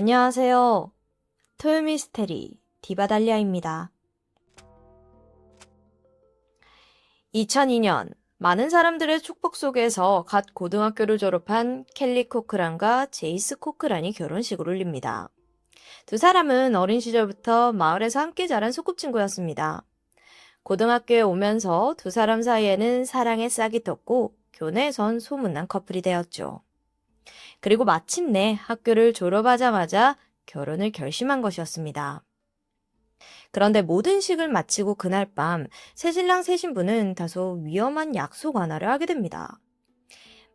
안녕하세요. 토요미스테리 디바달리아입니다. 2002년 많은 사람들의 축복 속에서 갓 고등학교를 졸업한 켈리 코크란과 제이스 코크란이 결혼식을 올립니다. 두 사람은 어린 시절부터 마을에서 함께 자란 소꿉친구였습니다. 고등학교에 오면서 두 사람 사이에는 사랑의 싹이 텄고 교내에선 소문난 커플이 되었죠. 그리고 마침내 학교를 졸업하자마자 결혼을 결심한 것이었습니다. 그런데 모든 식을 마치고 그날 밤 새신랑 새신부는 다소 위험한 약속 하나를 하게 됩니다.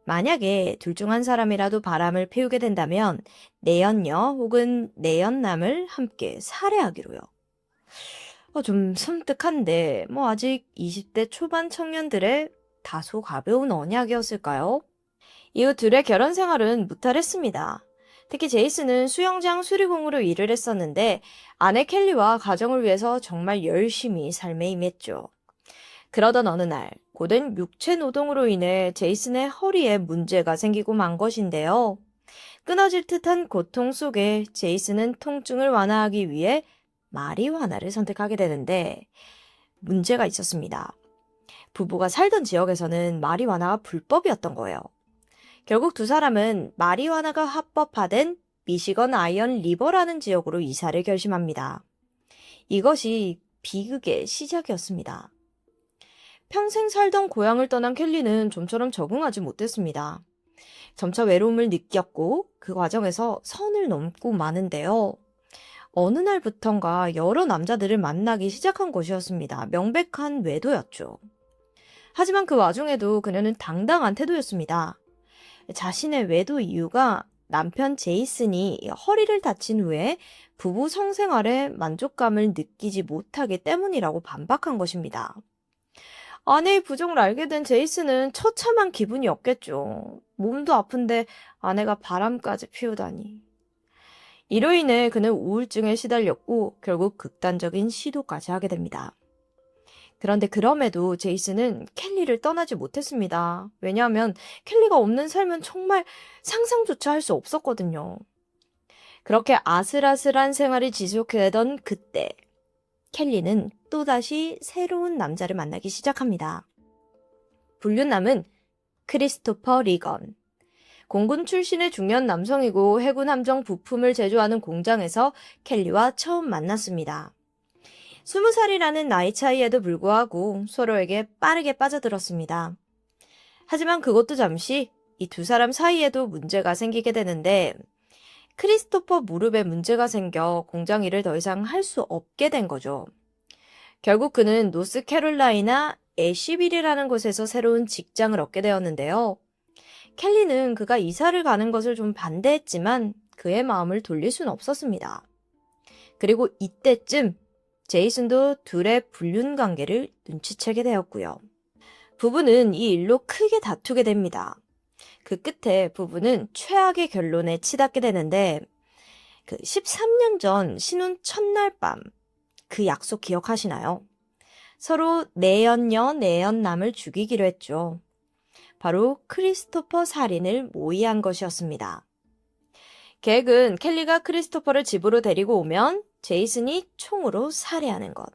만약에 둘 중 한 사람이라도 바람을 피우게 된다면 내연녀 혹은 내연남을 함께 살해하기로요. 좀 섬뜩한데 아직 20대 초반 청년들의 다소 가벼운 언약이었을까요? 이후 둘의 결혼 생활은 무탈했습니다. 특히 제이슨은 수영장 수리공으로 일을 했었는데 아내 켈리와 가정을 위해서 정말 열심히 삶에 임했죠. 그러던 어느 날 고된 육체 노동으로 인해 제이슨의 허리에 문제가 생기고 만 것인데요. 끊어질 듯한 고통 속에 제이슨은 통증을 완화하기 위해 마리화나를 선택하게 되는데 문제가 있었습니다. 부부가 살던 지역에서는 마리화나가 불법이었던 거예요. 결국 두 사람은 마리화나가 합법화된 미시건 아이언 리버라는 지역으로 이사를 결심합니다. 이것이 비극의 시작이었습니다. 평생 살던 고향을 떠난 켈리는 좀처럼 적응하지 못했습니다. 점차 외로움을 느꼈고 그 과정에서 선을 넘고 마는데요. 어느 날부턴가 여러 남자들을 만나기 시작한 것이었습니다. 명백한 외도였죠. 하지만 그 와중에도 그녀는 당당한 태도였습니다. 자신의 외도 이유가 남편 제이슨이 허리를 다친 후에 부부 성생활에 만족감을 느끼지 못하기 때문이라고 반박한 것입니다. 아내의 부정을 알게 된 제이슨은 처참한 기분이 없겠죠. 몸도 아픈데 아내가 바람까지 피우다니. 이로 인해 그는 우울증에 시달렸고 결국 극단적인 시도까지 하게 됩니다. 그런데 그럼에도 제이슨은 켈리를 떠나지 못했습니다. 왜냐하면 켈리가 없는 삶은 정말 상상조차 할 수 없었거든요. 그렇게 아슬아슬한 생활이 지속되던 그때 켈리는 또다시 새로운 남자를 만나기 시작합니다. 불륜남은 크리스토퍼 리건. 공군 출신의 중년 남성이고 해군 함정 부품을 제조하는 공장에서 켈리와 처음 만났습니다. 20살이라는 나이 차이에도 불구하고 서로에게 빠르게 빠져들었습니다. 하지만 그것도 잠시 이 두 사람 사이에도 문제가 생기게 되는데 크리스토퍼 무릎에 문제가 생겨 공장 일을 더 이상 할 수 없게 된 거죠. 결국 그는 노스캐롤라이나 애쉬빌이라는 곳에서 새로운 직장을 얻게 되었는데요. 켈리는 그가 이사를 가는 것을 좀 반대했지만 그의 마음을 돌릴 수는 없었습니다. 그리고 이때쯤 제이슨도 둘의 불륜 관계를 눈치채게 되었고요. 부부는 이 일로 크게 다투게 됩니다. 그 끝에 부부는 최악의 결론에 치닫게 되는데 13년 전 신혼 첫날 밤 그 약속 기억하시나요? 서로 내연녀 내연남을 죽이기로 했죠. 바로 크리스토퍼 살인을 모의한 것이었습니다. 계획은 켈리가 크리스토퍼를 집으로 데리고 오면 제이슨이 총으로 살해하는 것.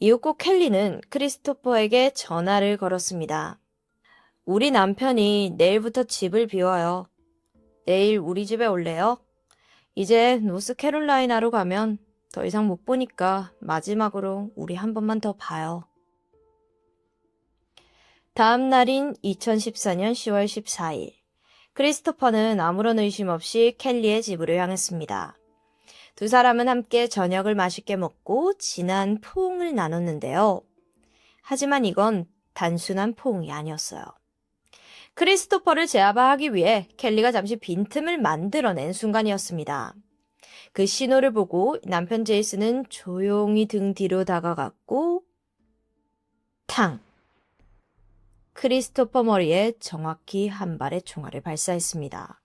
이후 꼭 켈리는 크리스토퍼에게 전화를 걸었습니다. 우리 남편이 내일부터 집을 비워요. 내일 우리 집에 올래요? 이제 노스캐롤라이나로 가면 더 이상 못 보니까 마지막으로 우리 한 번만 더 봐요. 다음 날인 2014년 10월 14일. 크리스토퍼는 아무런 의심 없이 켈리의 집으로 향했습니다. 두 사람은 함께 저녁을 맛있게 먹고 진한 포옹을 나눴는데요. 하지만 이건 단순한 포옹이 아니었어요. 크리스토퍼를 제압하기 위해 켈리가 잠시 빈틈을 만들어낸 순간이었습니다. 그 신호를 보고 남편 제이슨은 조용히 등 뒤로 다가갔고 탕! 크리스토퍼 머리에 정확히 한 발의 총알을 발사했습니다.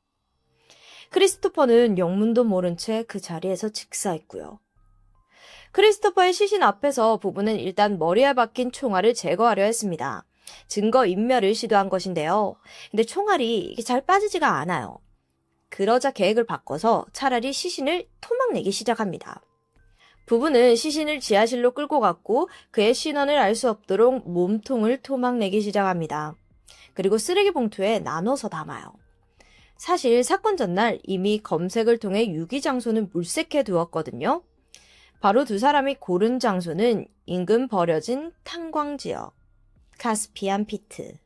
크리스토퍼는 영문도 모른 채 그 자리에서 즉사했고요. 크리스토퍼의 시신 앞에서 부부는 일단 머리에 박힌 총알을 제거하려 했습니다. 증거 인멸을 시도한 것인데요. 근데 총알이 잘 빠지지가 않아요. 그러자 계획을 바꿔서 차라리 시신을 토막내기 시작합니다. 부부는 시신을 지하실로 끌고 갔고 그의 신원을 알 수 없도록 몸통을 토막내기 시작합니다. 그리고 쓰레기 봉투에 나눠서 담아요. 사실 사건 전날 이미 검색을 통해 유기 장소는 물색해 두었거든요. 바로 두 사람이 고른 장소는 인근 버려진 탄광지역, 카스피안 피트.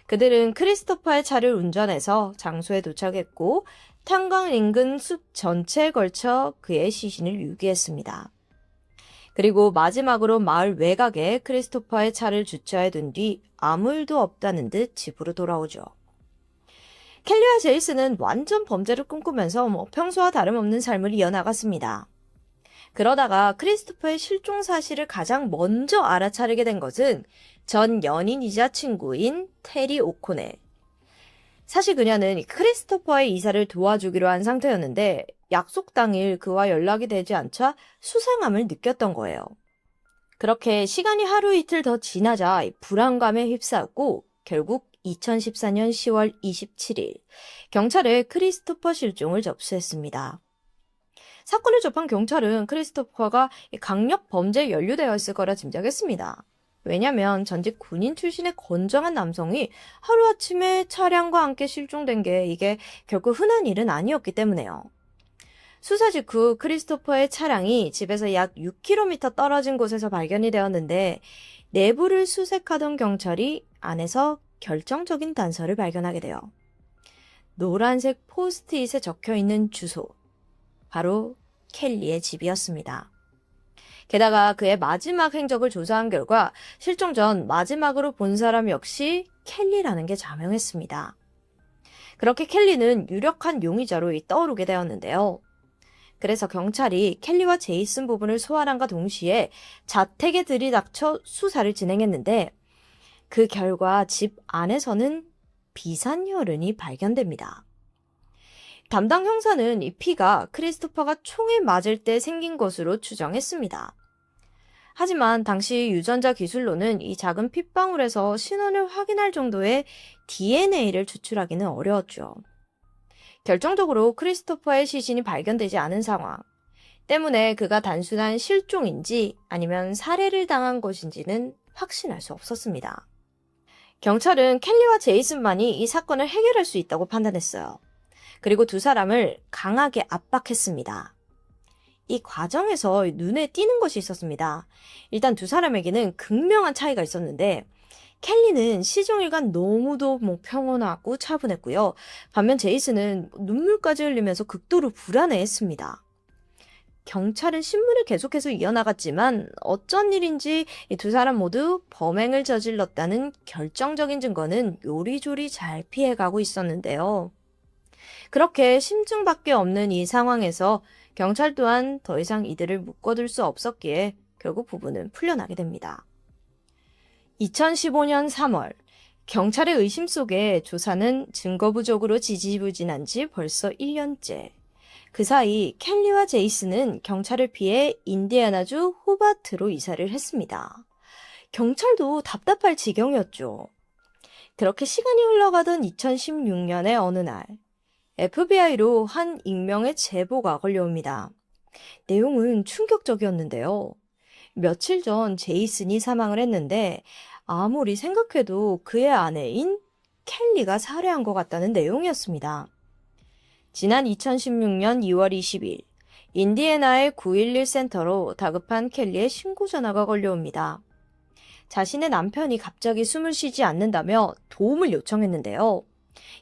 그들은 크리스토퍼의 차를 운전해서 장소에 도착했고 탄광 인근 숲 전체에 걸쳐 그의 시신을 유기했습니다. 그리고 마지막으로 마을 외곽에 크리스토퍼의 차를 주차해 둔 뒤 아무 일도 없다는 듯 집으로 돌아오죠. 켈리와 제이슨은 완전 범죄를 꿈꾸면서 평소와 다름없는 삶을 이어나갔습니다. 그러다가 크리스토퍼의 실종 사실을 가장 먼저 알아차리게 된 것은 전 연인이자 친구인 테리 오코넬. 사실 그녀는 크리스토퍼의 이사를 도와주기로 한 상태였는데 약속 당일 그와 연락이 되지 않자 수상함을 느꼈던 거예요. 그렇게 시간이 하루 이틀 더 지나자 불안감에 휩싸였고 결국 2014년 10월 27일 경찰에 크리스토퍼 실종을 접수했습니다. 사건을 접한 경찰은 크리스토퍼가 강력 범죄에 연루되어 있을 거라 짐작했습니다. 왜냐면 전직 군인 출신의 건장한 남성이 하루아침에 차량과 함께 실종된 게 이게 결코 흔한 일은 아니었기 때문에요. 수사 직후 크리스토퍼의 차량이 집에서 약 6km 떨어진 곳에서 발견이 되었는데 내부를 수색하던 경찰이 안에서 결정적인 단서를 발견하게 돼요. 노란색 포스트잇에 적혀있는 주소. 바로 켈리의 집이었습니다. 게다가 그의 마지막 행적을 조사한 결과 실종 전 마지막으로 본 사람 역시 켈리라는 게 자명했습니다. 그렇게 켈리는 유력한 용의자로 떠오르게 되었는데요. 그래서 경찰이 켈리와 제이슨 부부를 소환함과 동시에 자택에 들이닥쳐 수사를 진행했는데 그 결과 집 안에서는 비산혈흔이 발견됩니다. 담당 형사는 이 피가 크리스토퍼가 총에 맞을 때 생긴 것으로 추정했습니다. 하지만 당시 유전자 기술로는 이 작은 핏방울에서 신원을 확인할 정도의 DNA를 추출하기는 어려웠죠. 결정적으로 크리스토퍼의 시신이 발견되지 않은 상황 때문에 그가 단순한 실종인지 아니면 살해를 당한 것인지는 확신할 수 없었습니다. 경찰은 켈리와 제이슨만이 이 사건을 해결할 수 있다고 판단했어요. 그리고 두 사람을 강하게 압박했습니다. 이 과정에서 눈에 띄는 것이 있었습니다. 일단 두 사람에게는 극명한 차이가 있었는데 켈리는 시종일관 너무도 평온하고 차분했고요. 반면 제이슨은 눈물까지 흘리면서 극도로 불안해했습니다. 경찰은 신문을 계속해서 이어나갔지만 어쩐 일인지 이 두 사람 모두 범행을 저질렀다는 결정적인 증거는 요리조리 잘 피해가고 있었는데요. 그렇게 심증밖에 없는 이 상황에서 경찰 또한 더 이상 이들을 묶어둘 수 없었기에 결국 부부는 풀려나게 됩니다. 2015년 3월, 경찰의 의심 속에 조사는 증거 부족으로 지지부진한 지 벌써 1년째. 그 사이 켈리와 제이슨은 경찰을 피해 인디애나주 호바트로 이사를 했습니다. 경찰도 답답할 지경이었죠. 그렇게 시간이 흘러가던 2016년의 어느 날, FBI로 한 익명의 제보가 걸려옵니다. 내용은 충격적이었는데요. 며칠 전 제이슨이 사망을 했는데 아무리 생각해도 그의 아내인 켈리가 살해한 것 같다는 내용이었습니다. 지난 2016년 2월 20일 인디애나의 911 센터로 다급한 켈리의 신고 전화가 걸려옵니다. 자신의 남편이 갑자기 숨을 쉬지 않는다며 도움을 요청했는데요.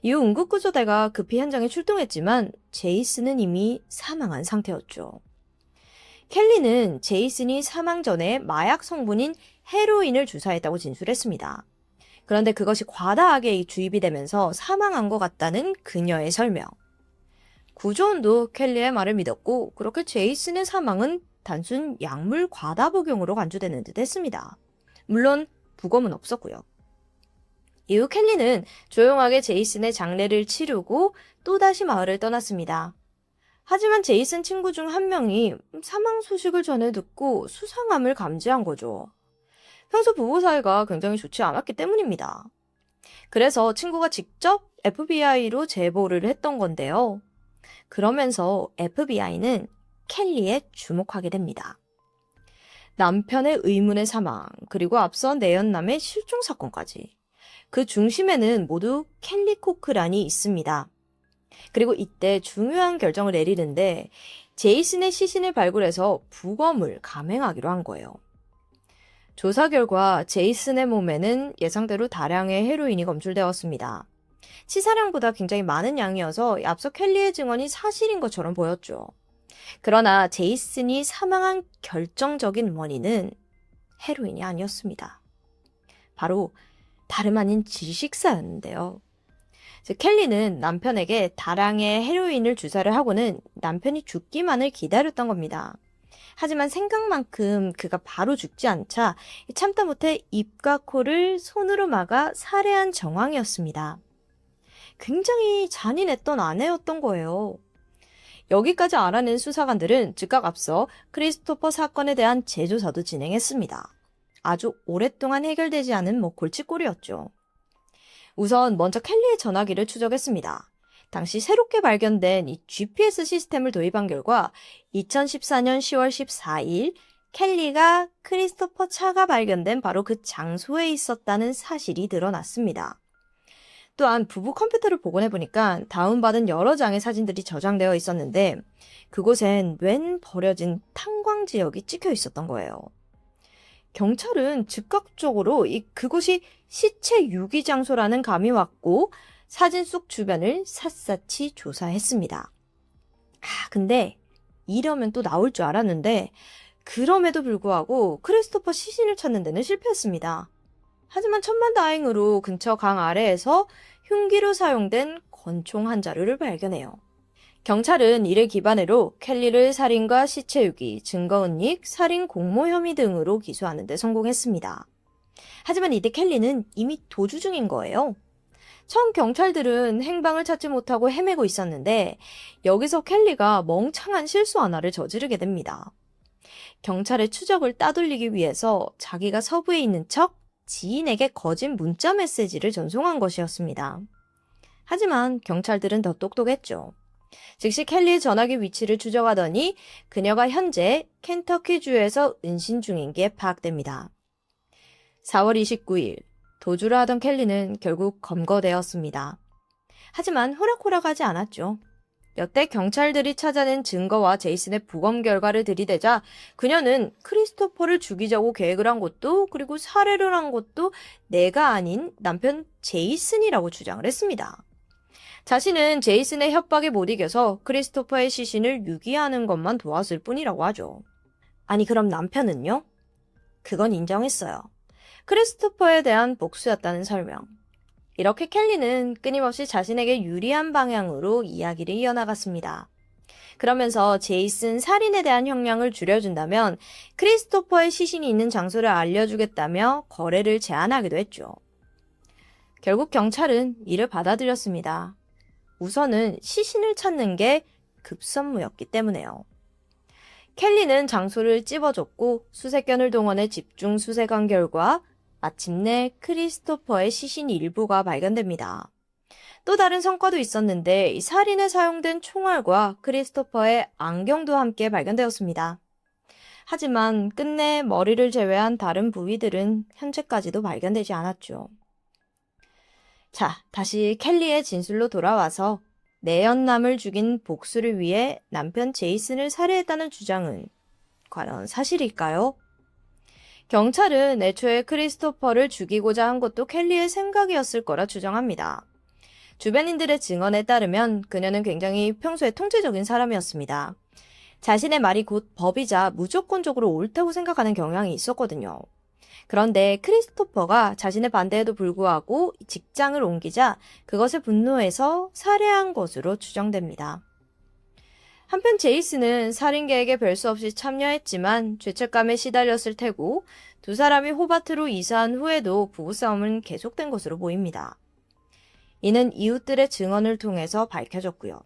이후 응급구조대가 급히 현장에 출동했지만 제이슨은 이미 사망한 상태였죠. 켈리는 제이슨이 사망 전에 마약 성분인 헤로인을 주사했다고 진술했습니다. 그런데 그것이 과다하게 주입이 되면서 사망한 것 같다는 그녀의 설명. 구조원도 켈리의 말을 믿었고 그렇게 제이슨의 사망은 단순 약물 과다 복용으로 간주되는 듯 했습니다. 물론 부검은 없었고요. 이후 켈리는 조용하게 제이슨의 장례를 치르고 또다시 마을을 떠났습니다. 하지만 제이슨 친구 중 한 명이 사망 소식을 전해 듣고 수상함을 감지한 거죠. 평소 부부 사이가 굉장히 좋지 않았기 때문입니다. 그래서 친구가 직접 FBI로 제보를 했던 건데요. 그러면서 FBI는 켈리에 주목하게 됩니다. 남편의 의문의 사망, 그리고 앞서 내연남의 실종 사건까지. 그 중심에는 모두 켈리 코크란이 있습니다. 그리고 이때 중요한 결정을 내리는데 제이슨의 시신을 발굴해서 부검을 감행하기로 한 거예요. 조사 결과 제이슨의 몸에는 예상대로 다량의 헤로인이 검출되었습니다. 치사량보다 굉장히 많은 양이어서 앞서 켈리의 증언이 사실인 것처럼 보였죠. 그러나 제이슨이 사망한 결정적인 원인은 헤로인이 아니었습니다. 바로 다름 아닌 질식사였는데요. 즉 켈리는 남편에게 다량의 헤로인을 주사를 하고는 남편이 죽기만을 기다렸던 겁니다. 하지만 생각만큼 그가 바로 죽지 않자 참다 못해 입과 코를 손으로 막아 살해한 정황이었습니다. 굉장히 잔인했던 아내였던 거예요. 여기까지 알아낸 수사관들은 즉각 앞서 크리스토퍼 사건에 대한 재조사도 진행했습니다. 아주 오랫동안 해결되지 않은 골칫골이었죠. 우선 먼저 켈리의 전화기를 추적했습니다. 당시 새롭게 발견된 이 GPS 시스템을 도입한 결과 2014년 10월 14일 켈리가 크리스토퍼 차가 발견된 바로 그 장소에 있었다는 사실이 드러났습니다. 또한 부부 컴퓨터를 복원해보니까 다운받은 여러 장의 사진들이 저장되어 있었는데 그곳엔 웬 버려진 탄광 지역이 찍혀 있었던 거예요. 경찰은 즉각적으로 그곳이 시체 유기 장소라는 감이 왔고 사진 속 주변을 샅샅이 조사했습니다. 근데 이러면 또 나올 줄 알았는데 그럼에도 불구하고 크리스토퍼 시신을 찾는 데는 실패했습니다. 하지만 천만다행으로 근처 강 아래에서 흉기로 사용된 권총 한 자루를 발견해요. 경찰은 이를 기반으로 켈리를 살인과 시체 유기, 증거 은닉, 살인 공모 혐의 등으로 기소하는 데 성공했습니다. 하지만 이때 켈리는 이미 도주 중인 거예요. 처음 경찰들은 행방을 찾지 못하고 헤매고 있었는데 여기서 켈리가 멍청한 실수 하나를 저지르게 됩니다. 경찰의 추적을 따돌리기 위해서 자기가 서부에 있는 척 지인에게 거짓 문자 메시지를 전송한 것이었습니다. 하지만 경찰들은 더 똑똑했죠. 즉시 켈리의 전화기 위치를 추적하더니 그녀가 현재 켄터키주에서 은신 중인 게 파악됩니다. 4월 29일 도주를 하던 켈리는 결국 검거되었습니다. 하지만 호락호락하지 않았죠. 여태 경찰들이 찾아낸 증거와 제이슨의 부검 결과를 들이대자 그녀는 크리스토퍼를 죽이자고 계획을 한 것도 그리고 살해를 한 것도 내가 아닌 남편 제이슨이라고 주장을 했습니다. 자신은 제이슨의 협박에 못 이겨서 크리스토퍼의 시신을 유기하는 것만 도왔을 뿐이라고 하죠. 아니 그럼 남편은요? 그건 인정했어요. 크리스토퍼에 대한 복수였다는 설명. 이렇게 켈리는 끊임없이 자신에게 유리한 방향으로 이야기를 이어나갔습니다. 그러면서 제이슨 살인에 대한 형량을 줄여준다면 크리스토퍼의 시신이 있는 장소를 알려주겠다며 거래를 제안하기도 했죠. 결국 경찰은 이를 받아들였습니다. 우선은 시신을 찾는 게 급선무였기 때문에요. 켈리는 장소를 찝어줬고 수색견을 동원해 집중 수색한 결과 마침내 크리스토퍼의 시신 일부가 발견됩니다. 또 다른 성과도 있었는데 살인에 사용된 총알과 크리스토퍼의 안경도 함께 발견되었습니다. 하지만 끝내 머리를 제외한 다른 부위들은 현재까지도 발견되지 않았죠. 자, 다시 켈리의 진술로 돌아와서 내연남을 죽인 복수를 위해 남편 제이슨을 살해했다는 주장은 과연 사실일까요? 경찰은 애초에 크리스토퍼를 죽이고자 한 것도 켈리의 생각이었을 거라 주장합니다. 주변인들의 증언에 따르면 그녀는 굉장히 평소에 통제적인 사람이었습니다. 자신의 말이 곧 법이자 무조건적으로 옳다고 생각하는 경향이 있었거든요. 그런데 크리스토퍼가 자신의 반대에도 불구하고 직장을 옮기자 그것에 분노해서 살해한 것으로 추정됩니다. 한편 제이슨은 살인 계획에 별 수 없이 참여했지만 죄책감에 시달렸을 테고 두 사람이 호바트로 이사한 후에도 부부싸움은 계속된 것으로 보입니다. 이는 이웃들의 증언을 통해서 밝혀졌고요.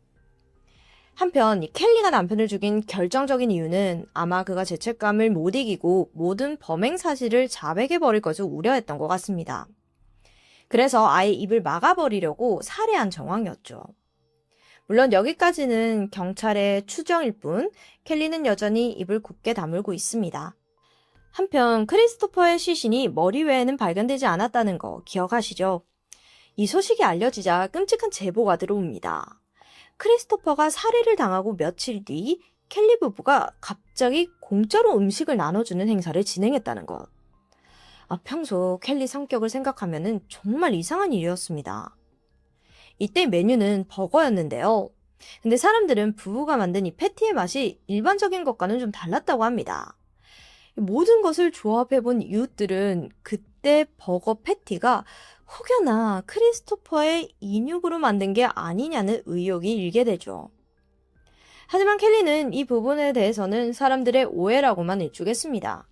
한편 켈리가 남편을 죽인 결정적인 이유는 아마 그가 죄책감을 못 이기고 모든 범행 사실을 자백해버릴 것을 우려했던 것 같습니다. 그래서 아예 입을 막아버리려고 살해한 정황이었죠. 물론 여기까지는 경찰의 추정일 뿐 켈리는 여전히 입을 굳게 다물고 있습니다. 한편 크리스토퍼의 시신이 머리 외에는 발견되지 않았다는 거 기억하시죠? 이 소식이 알려지자 끔찍한 제보가 들어옵니다. 크리스토퍼가 살해를 당하고 며칠 뒤 켈리 부부가 갑자기 공짜로 음식을 나눠주는 행사를 진행했다는 것. 평소 켈리 성격을 생각하면 정말 이상한 일이었습니다. 이때 메뉴는 버거였는데요. 근데 사람들은 부부가 만든 이 패티의 맛이 일반적인 것과는 좀 달랐다고 합니다. 모든 것을 조합해본 이웃들은 그때 버거 패티가 혹여나 크리스토퍼의 인육으로 만든 게 아니냐는 의혹이 일게 되죠. 하지만 켈리는 이 부분에 대해서는 사람들의 오해라고만 일축했습니다.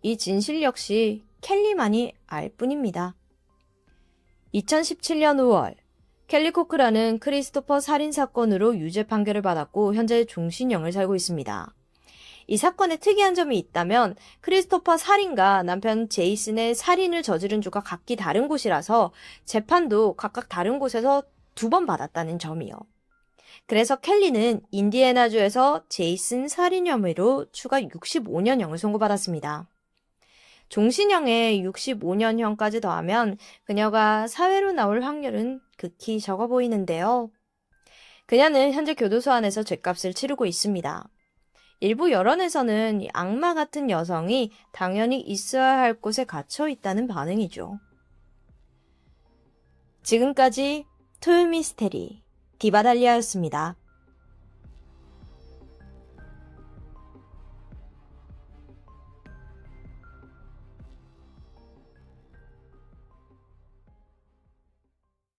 이 진실 역시 켈리만이 알 뿐입니다. 2017년 5월, 켈리 코크란은 크리스토퍼 살인 사건으로 유죄 판결을 받았고 현재 종신형을 살고 있습니다. 이 사건에 특이한 점이 있다면 크리스토퍼 살인과 남편 제이슨의 살인을 저지른 주가 각기 다른 곳이라서 재판도 각각 다른 곳에서 2번 받았다는 점이요. 그래서 켈리는 인디애나주에서 제이슨 살인 혐의로 추가 65년형을 선고받았습니다. 종신형에 65년형까지 더하면 그녀가 사회로 나올 확률은 극히 적어 보이는데요. 그녀는 현재 교도소 안에서 죗값을 치르고 있습니다. 일부 여론에서는 이 악마 같은 여성이 당연히 있어야 할 곳에 갇혀 있다는 반응이죠. 지금까지 토요미스테리 디바달리아였습니다.